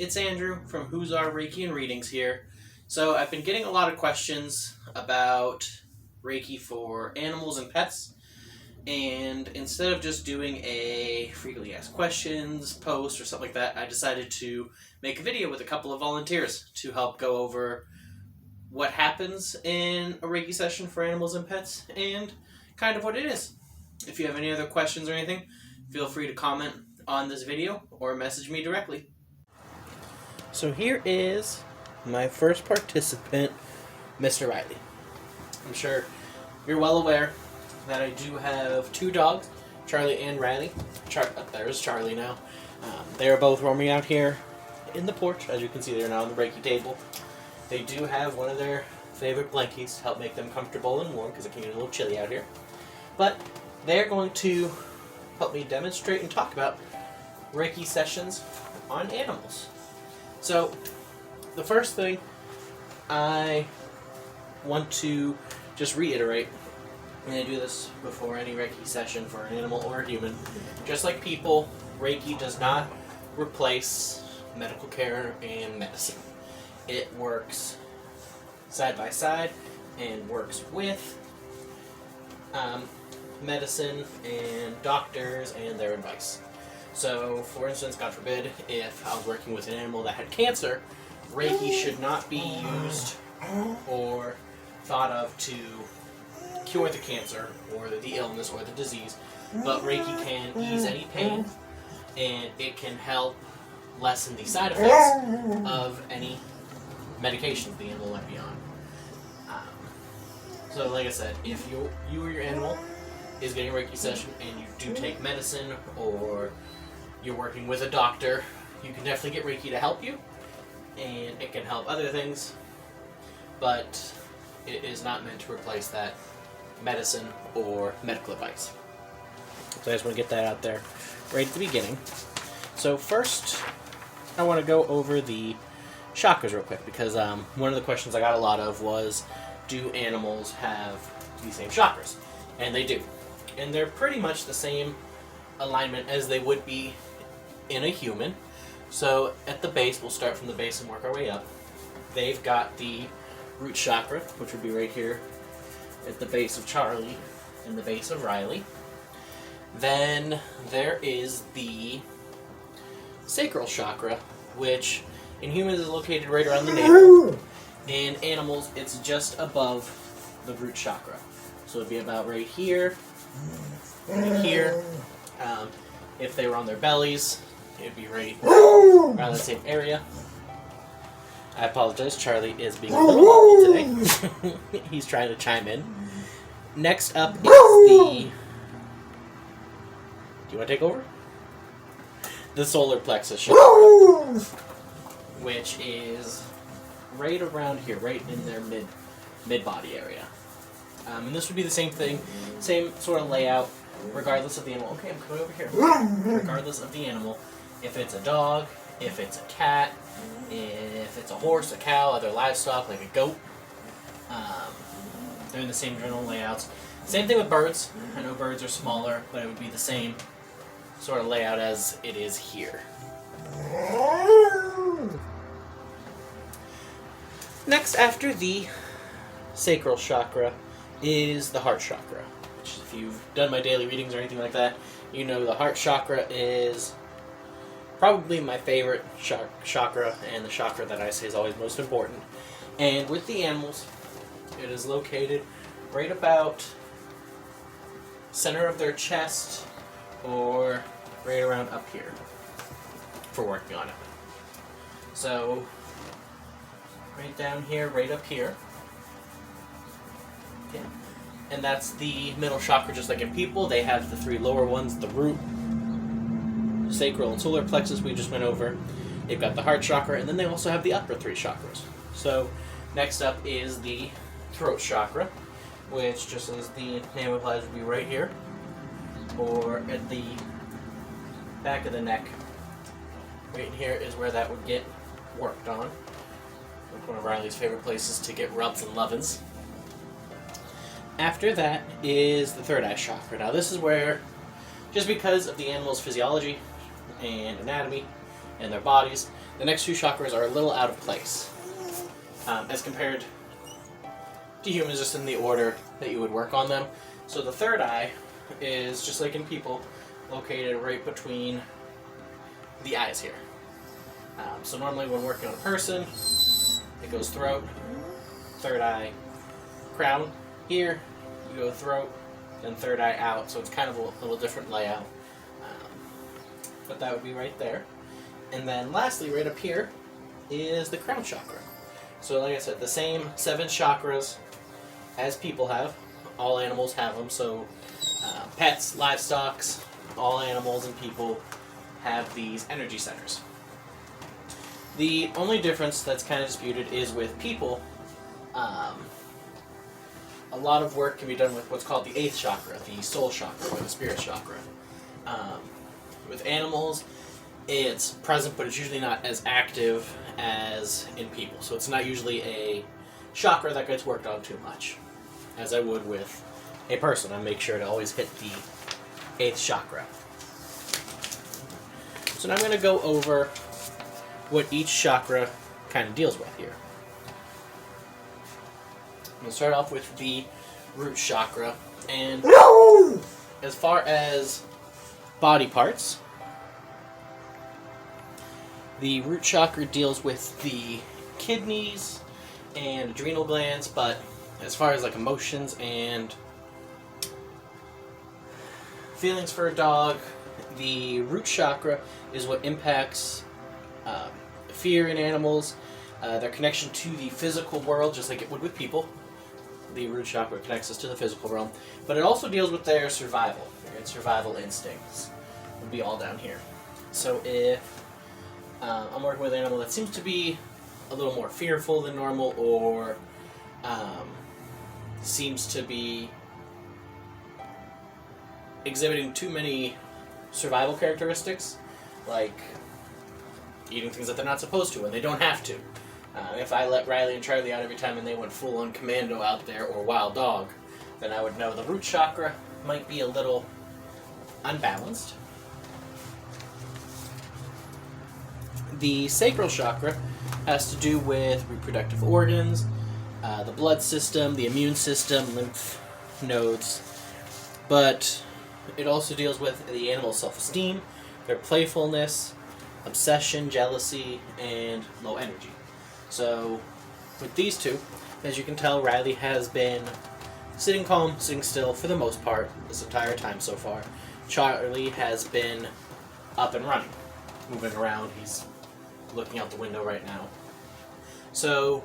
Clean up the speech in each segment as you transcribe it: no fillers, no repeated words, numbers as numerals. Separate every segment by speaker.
Speaker 1: it's Andrew from Huzar Reiki and Readings here. So I've been getting a lot of questions about Reiki for animals and pets, and instead of just doing a frequently asked questions post or something like that, I decided to make a video with a couple of volunteers to help go over what happens in a Reiki session for animals and pets and kind of what it is. If you have any other questions or anything, feel free to comment on this video or message me directly. So here is my first participant, Mr. Riley. I'm sure you're well aware that I do have two dogs, Charlie and Riley. There's Charlie now. They're both roaming out here in the porch. As you can see, they're now on the Reiki table. They do have one of their favorite blankies to help make them comfortable and warm because it can get a little chilly out here. But they're going to help me demonstrate and talk about Reiki sessions on animals. So, the first thing I want to just reiterate, and I do this before any Reiki session for an animal or a human, just like people, Reiki does not replace medical care and medicine. It works side by side and works with medicine and doctors and their advice. So, for instance, God forbid, if I was working with an animal that had cancer, Reiki should not be used or thought of to cure the cancer or the illness or the disease, but Reiki can ease any pain and it can help lessen the side effects of any medications the animal might be on. So, like I said, if you or your animal is getting a Reiki session and you do take medicine or you're working with a doctor, you can definitely get Reiki to help you, and it can help other things, but it is not meant to replace that medicine or medical advice. So I just want to get that out there right at the beginning. So first, I want to go over the chakras real quick, because one of the questions I got a lot of was, do animals have the same chakras? And they do. And they're pretty much the same alignment as they would be in a human. So at the base, we'll start from the base and work our way up. They've got the root chakra, which would be right here at the base of Charlie and the base of Riley. Then there is the Sacral Chakra, which in humans is located right around the navel. In animals, it's just above the root chakra. So it'd be about right here, right here. If they were on their bellies, it'd be right around the same area. I apologize, Charlie is being a little today. He's trying to chime in. Next up is the... Do you want to take over? The Solar Plexus chakra, which is right around here, right in their mid-body area. And this would be the same thing, same sort of layout, regardless of the animal. Okay, I'm coming over here. Regardless of the animal, if it's a dog, if it's a cat, if it's a horse, a cow, other livestock like a goat, they're in the same general layouts. Same thing with birds. I know birds are smaller, but it would be the same sort of layout as it is here. Next, after the Sacral Chakra, is the Heart Chakra. Which, if you've done my daily readings or anything like that, you know the Heart Chakra is probably my favorite chakra, and the chakra that I say is always most important. And with the animals, it is located right about center of their chest or right around up here for working on it. So, right down here, right up here. Okay. And that's the middle chakra, just like in people. They have the three lower ones, the root, sacral, and solar plexus we just went over. They've got the heart chakra, and then they also have the upper three chakras. So, next up is the throat chakra, which, just as the name implies, would be right here, or at the back of the neck. Right here is where that would get worked on. One of Riley's favorite places to get rubs and lovin's. After that is the third eye chakra. Now this is where, just because of the animal's physiology and anatomy and their bodies, the next two chakras are a little out of place as compared to humans, just in the order that you would work on them. So the third eye is, just like in people, located right between the eyes here. So normally when working on a person, it goes throat, third eye, crown. Here, you go throat, then third eye out, so it's kind of a little different layout. But that would be right there. And then lastly, right up here, is the crown chakra. So like I said, the same 7 chakras as people have. All animals have them, so pets, livestock, all animals and people have these energy centers. The only difference that's kind of disputed is with people. A lot of work can be done with what's called the 8th chakra, the soul chakra, or the spirit chakra. With animals, it's present, but it's usually not as active as in people. So it's not usually a chakra that gets worked on too much, as I would with a person. I make sure to always hit the 8th chakra. So now I'm going to go over what each chakra kind of deals with here. I'm going to start off with the root chakra. And as far as body parts, the root chakra deals with the kidneys and adrenal glands, but as far as like emotions and feelings for a dog, the root chakra is what impacts fear in animals, their connection to the physical world, just like it would with people. The root chakra connects us to the physical realm, but it also deals with their survival. Their survival instincts would be all down here. So if I'm working with an animal that seems to be a little more fearful than normal, or seems to be exhibiting too many survival characteristics, like eating things that they're not supposed to and they don't have to. If I let Riley and Charlie out every time and they went full-on commando out there, or wild dog, then I would know the root chakra might be a little unbalanced. The sacral chakra has to do with reproductive organs, the blood system, the immune system, lymph nodes, but it also deals with the animal's self-esteem, their playfulness, obsession, jealousy, and low energy. So with these two, as you can tell, Riley has been sitting calm, sitting still for the most part this entire time so far. Charlie has been up and running, moving around. He's looking out the window right now. So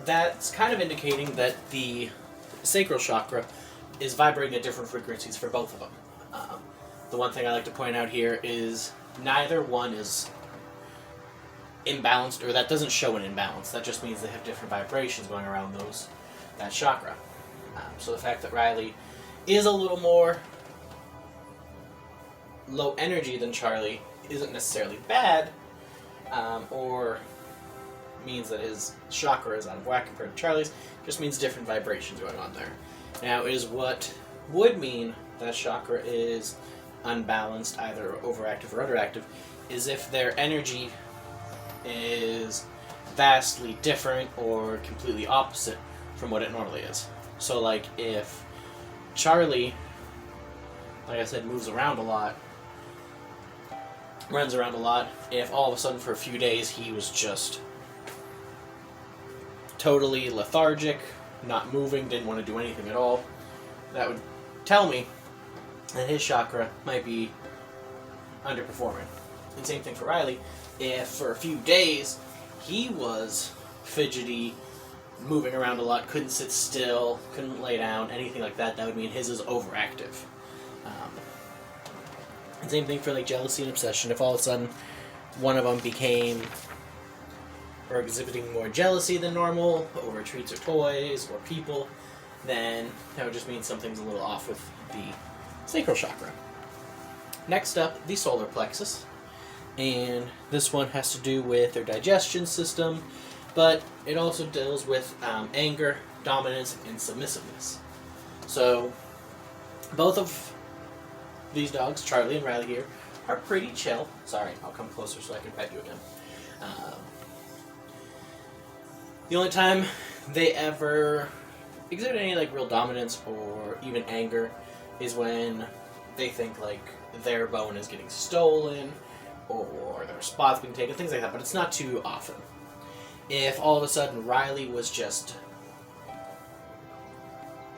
Speaker 1: that's kind of indicating that the sacral chakra is vibrating at different frequencies for both of them. The one thing I like to point out here is neither one is imbalanced, or that doesn't show an imbalance. That just means they have different vibrations going around that chakra. So the fact that Riley is a little more low energy than Charlie isn't necessarily bad, or means that his chakra is out of whack compared to Charlie's. Just means different vibrations going on there. Now, is what would mean that chakra is unbalanced, either overactive or underactive, is if their energy is vastly different or completely opposite from what it normally is. So like if Charlie, like I said, moves around a lot, runs around a lot, if all of a sudden for a few days he was just totally lethargic, not moving, didn't want to do anything at all, that would tell me that his chakra might be underperforming. And same thing for Riley. If for a few days he was fidgety, moving around a lot, couldn't sit still, couldn't lay down, anything like that, that would mean his is overactive. And same thing for like jealousy and obsession. If all of a sudden one of them became or exhibiting more jealousy than normal over treats or toys or people, then that would just mean something's a little off with the sacral chakra. Next up, the solar plexus. And this one has to do with their digestion system, but it also deals with anger, dominance, and submissiveness. So both of these dogs, Charlie and Riley here, are pretty chill. Sorry, I'll come closer so I can pet you again. The only time they ever exhibit any like real dominance or even anger is when they think like their bone is getting stolen or their spot's being taken, things like that, but it's not too often. If all of a sudden Riley was just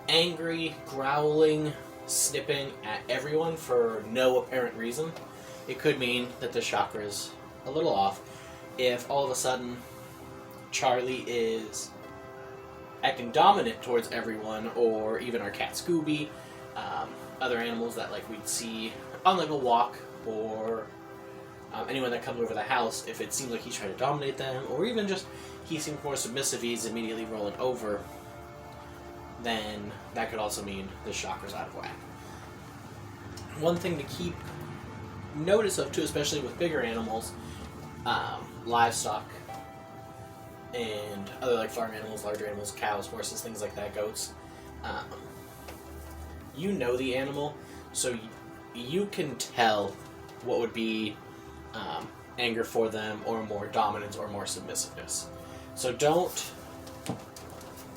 Speaker 1: angry, growling, snipping at everyone for no apparent reason, it could mean that the chakra is a little off. If all of a sudden Charlie is acting dominant towards everyone, or even our cat Scooby, other animals that like we'd see on like a walk, or anyone that comes over the house, if it seems like he's trying to dominate them, or even just he seems more submissive, he's immediately rolling over, then that could also mean the chakra's out of whack. One thing to keep notice of too, especially with bigger animals, livestock, and other like farm animals, larger animals, cows, horses, things like that, goats, you know the animal, so you can tell what would be anger for them, or more dominance, or more submissiveness. So don't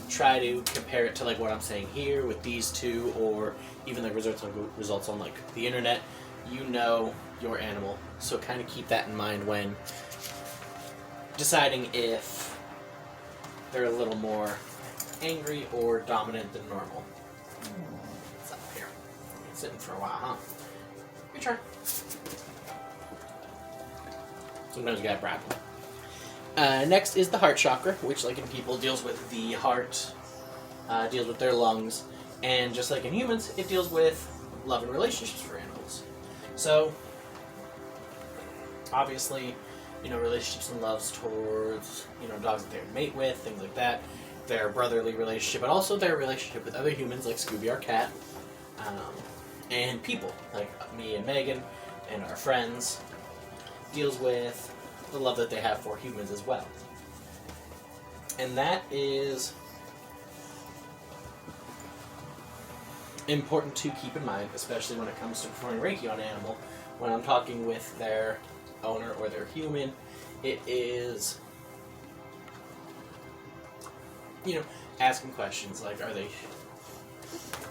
Speaker 1: try to compare it to like what I'm saying here with these two, or even like results on like the internet. You know your animal, so kind of keep that in mind when deciding if they're a little more angry or dominant than normal. What's up here? Been sitting for a while, huh? Good try. Sometimes you gotta brag. Next is the Heart Chakra, which, like in people, deals with the heart, deals with their lungs, and just like in humans, it deals with love and relationships for animals. So, obviously, relationships and loves towards, dogs that they would mate with, things like that, their brotherly relationship, but also their relationship with other humans, like Scooby, our cat, and people, like me and Megan, and our friends, deals with the love that they have for humans as well. And that is important to keep in mind, especially when it comes to performing Reiki on an animal. When I'm talking with their owner or their human, it is, asking questions like, are they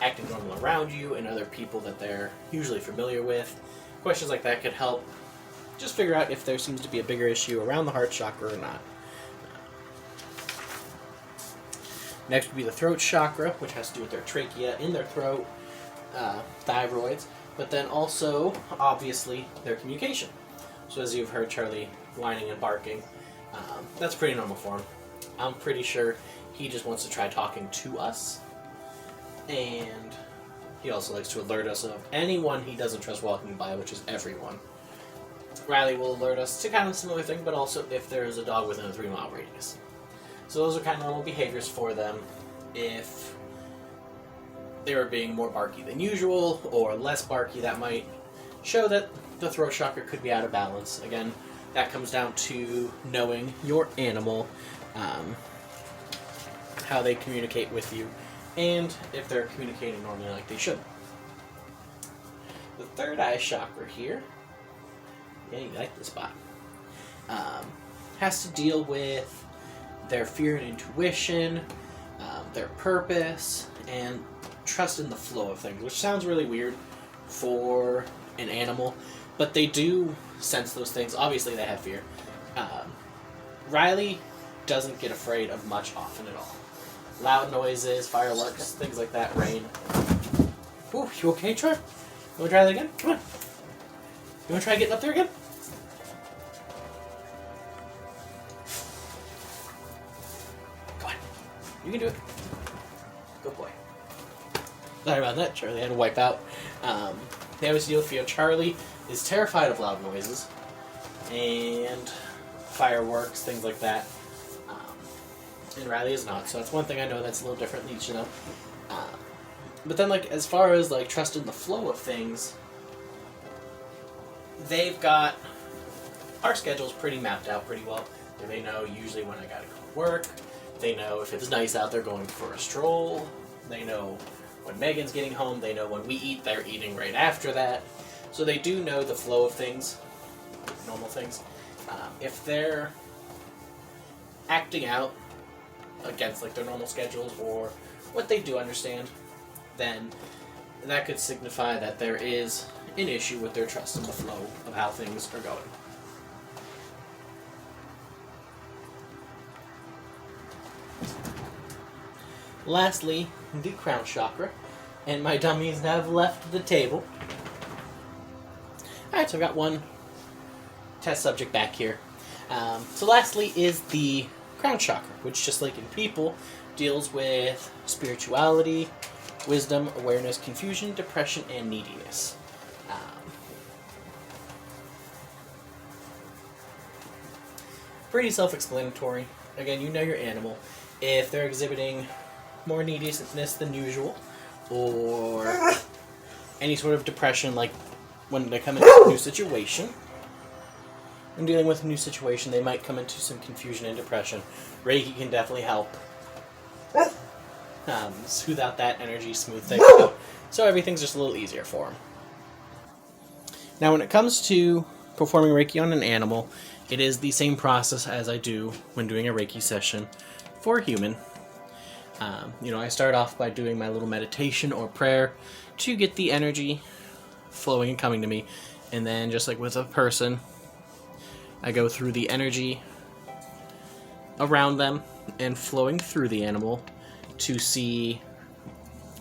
Speaker 1: acting normal around you and other people that they're usually familiar with? Questions like that could help just figure out if there seems to be a bigger issue around the heart chakra or not. Next would be the throat chakra, which has to do with their trachea in their throat, thyroids, but then also, obviously, their communication. So as you've heard Charlie whining and barking, that's pretty normal for him. I'm pretty sure he just wants to try talking to us, and he also likes to alert us of anyone he doesn't trust walking by, which is everyone. Riley will alert us to kind of a similar thing, but also if there is a dog within a 3-mile radius. So those are kind of normal behaviors for them. If they were being more barky than usual, or less barky, that might show that the throat chakra could be out of balance. Again, that comes down to knowing your animal, how they communicate with you, and if they're communicating normally like they should. The third eye chakra here, yeah, you like this spot, has to deal with their fear and intuition, their purpose, and trust in the flow of things, which sounds really weird for an animal, but they do sense those things. Obviously, they have fear. Riley doesn't get afraid of much often at all. Loud noises, fireworks, things like that, rain. Ooh, you okay, Troy? You want to try that again? Come on. You want to try getting up there again? Come on. You can do it. Good boy. Sorry about that. Charlie had to wipe out. They always deal with fear. Charlie is terrified of loud noises and fireworks, things like that. And Riley is not, so that's one thing I know that's a little different than each of them. But then, as far as, trust in the flow of things, they've got our schedules pretty mapped out pretty well. They know usually when I gotta go to work. They know if it's nice out, they're going for a stroll. They know when Megan's getting home. They know when we eat, they're eating right after that. So they do know the flow of things, normal things. If they're acting out against like their normal schedules or what they do understand, then that could signify that there is an issue with their trust in the flow of how things are going. Lastly, the Crown Chakra, and my dummies have left the table. Alright, so I've got one test subject back here. So lastly is the Crown Chakra, which, just like in people, deals with spirituality, wisdom, awareness, confusion, depression, and neediness. Pretty self-explanatory. Again, you know your animal. If they're exhibiting more neediness than usual, or any sort of depression, like when they come into a new situation, and dealing with a new situation, they might come into some confusion and depression. Reiki can definitely help smooth out that energy, smooth things out, so everything's just a little easier for them. Now, when it comes to performing Reiki on an animal, it is the same process as I do when doing a Reiki session for a human. I start off by doing my little meditation or prayer to get the energy flowing and coming to me, and then just like with a person, I go through the energy around them and flowing through the animal to see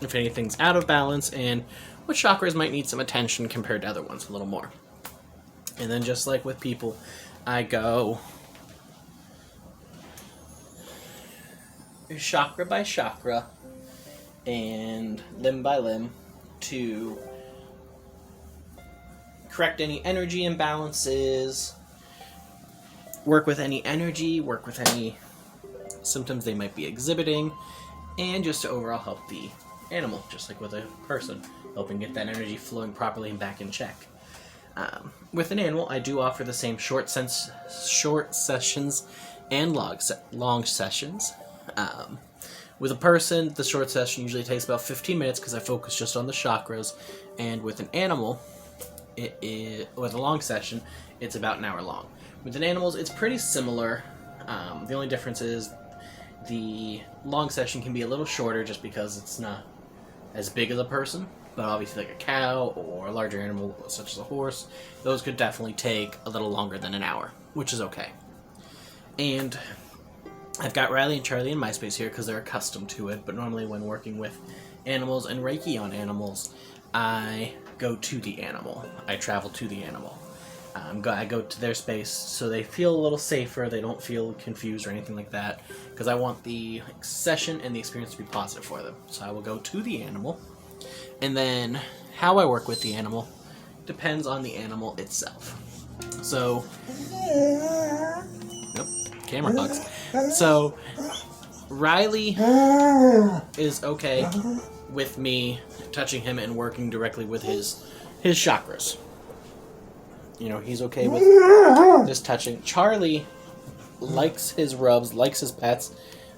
Speaker 1: if anything's out of balance and what chakras might need some attention compared to other ones a little more. And then just like with people, I go chakra by chakra and limb by limb to correct any energy imbalances, work with any energy, work with any symptoms they might be exhibiting, and just to overall help the animal, just like with a person, helping get that energy flowing properly and back in check. With an animal, I do offer the same short sessions and long sessions. With a person, the short session usually takes about 15 minutes because I focus just on the chakras, and with an animal, with a long session, it's about an hour long. With an animals, it's pretty similar. The only difference is the long session can be a little shorter just because it's not as big as a person, but obviously like a cow or a larger animal such as a horse, those could definitely take a little longer than an hour, which is okay. And I've got Riley and Charlie in my space here because they're accustomed to it, but normally when working with animals and Reiki on animals, I go to the animal. I travel to the animal. I go to their space so they feel a little safer, they don't feel confused or anything like that, because I want the session and the experience to be positive for them. So I will go to the animal, and then how I work with the animal depends on the animal itself. So, nope, camera bugs. So, Riley is okay with me touching him and working directly with his chakras. He's okay with this touching. Charlie likes his rubs, likes his pets,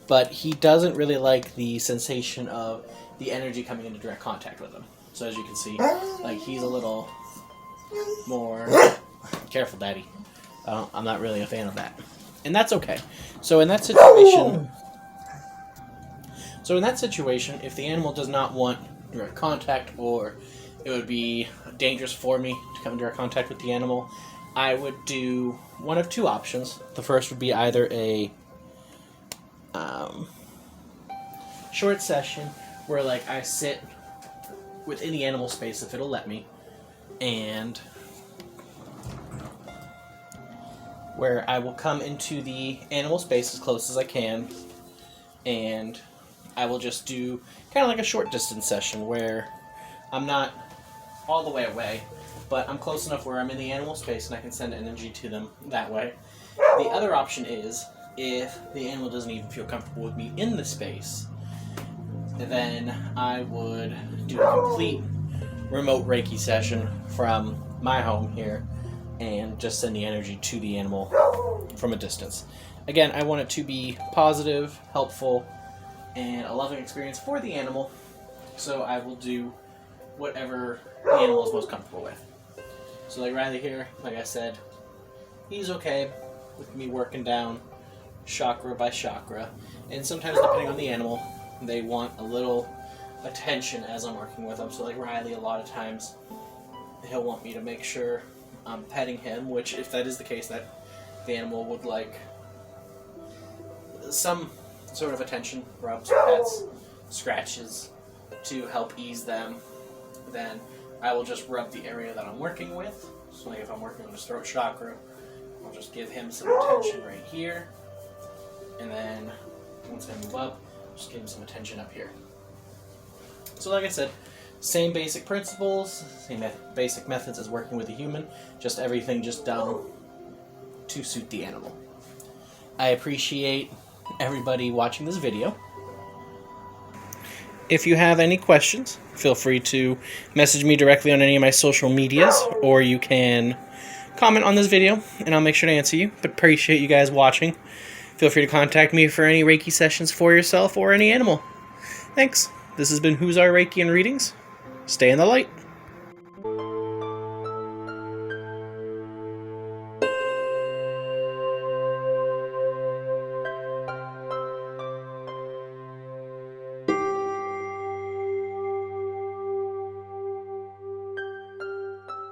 Speaker 1: but he doesn't really like the sensation of the energy coming into direct contact with him. So as you can see, like, he's a little more careful, Daddy. I'm not really a fan of that, and that's okay. So in that situation, if the animal does not want direct contact, or it would be dangerous for me to come in direct contact with the animal, I would do one of two options. The first would be either a short session where I sit within the animal space if it'll let me, and where I will come into the animal space as close as I can, and I will just do kind of like a short distance session where I'm not all the way away, but I'm close enough where I'm in the animal space and I can send energy to them that way. The other option is, if the animal doesn't even feel comfortable with me in the space, then I would do a complete remote Reiki session from my home here and just send the energy to the animal from a distance. Again, I want it to be positive, helpful, and a loving experience for the animal, so I will do whatever the animal is most comfortable with. So like Riley here, like I said, he's okay with me working down chakra by chakra. And sometimes, depending on the animal, they want a little attention as I'm working with them. So like Riley, a lot of times, he'll want me to make sure I'm petting him, which if that is the case, that the animal would like some sort of attention, rubs, pets, scratches, to help ease them. Then I will just rub the area that I'm working with. So like if I'm working on his throat chakra, I'll just give him some attention right here. And then once I move up, just give him some attention up here. So like I said, same basic principles, same basic methods as working with a human, just everything just done to suit the animal. I appreciate everybody watching this video. If you have any questions, feel free to message me directly on any of my social medias, or you can comment on this video, and I'll make sure to answer you. But appreciate you guys watching. Feel free to contact me for any Reiki sessions for yourself or any animal. Thanks. This has been Huzar Reiki and Readings. Stay in the light.